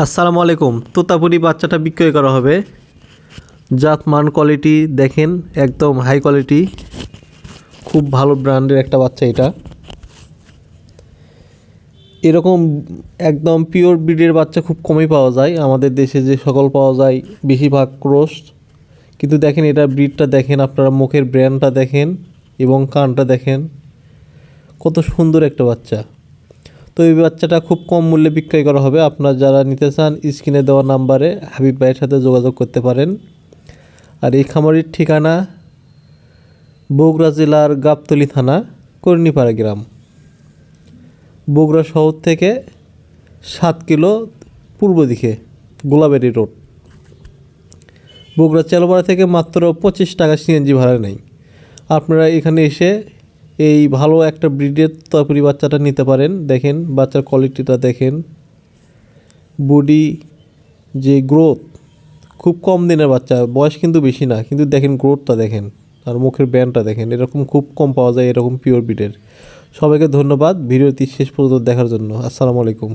আসসালামু আলাইকুম। তোতাপুরি বাচ্চাটা বিক্রয় করা হবে। জাত মান কোয়ালিটি দেখেন, একদম হাই কোয়ালিটি, খুব ভালো ব্র্যান্ডের একটা বাচ্চা এটা। এরকম একদম পিওর ব্রিডের বাচ্চা খুব কমই পাওয়া যায় আমাদের দেশে, যে সকল পাওয়া যায় বেশিরভাগ ক্রস। কিন্তু দেখেন এটা ব্রিডটা দেখেন, আপনারা মুখের ব্র্যান্ডটা দেখেন এবং কানটা দেখেন, কত সুন্দর একটা বাচ্চা। তো এই বাচ্চাটা খুব কম মূল্যে বিক্রয় করা হবে। আপনারা যারা নিতে চান স্ক্রিনে দেওয়া নাম্বারে হাবিব ভাইয়ের সাথে যোগাযোগ করতে পারেন। আর এই খামারির ঠিকানা বগুড়া জেলার গাবতলী থানা, কর্ণীপাড়া গ্রাম, বগুড়া শহর থেকে 7 কিলো পূর্ব দিকে, গোলাবেরি রোড। বগুড়া চেলপাড়া থেকে মাত্র 25 টাকা সিএনজি ভাড়া নেই। আপনারা এখানে এসে এই ভালো একটা ব্রিডের তোতাপুরি বাচ্চাটা নিতে পারেন। দেখেন বাচ্চার কোয়ালিটিটা দেখেন, বডি যে গ্রোথ, খুব কম দিনের বাচ্চা, বয়স কিন্তু বেশি না, কিন্তু দেখেন গ্রোথটা দেখেন আর মুখের ব্যান্ডটা দেখেন, এরকম খুব কম পাওয়া যায় এরকম পিওর ব্রিডের। সবাইকে ধন্যবাদ ভিডিওটি শেষ পর্যন্ত দেখার জন্য। আসসালামু আলাইকুম।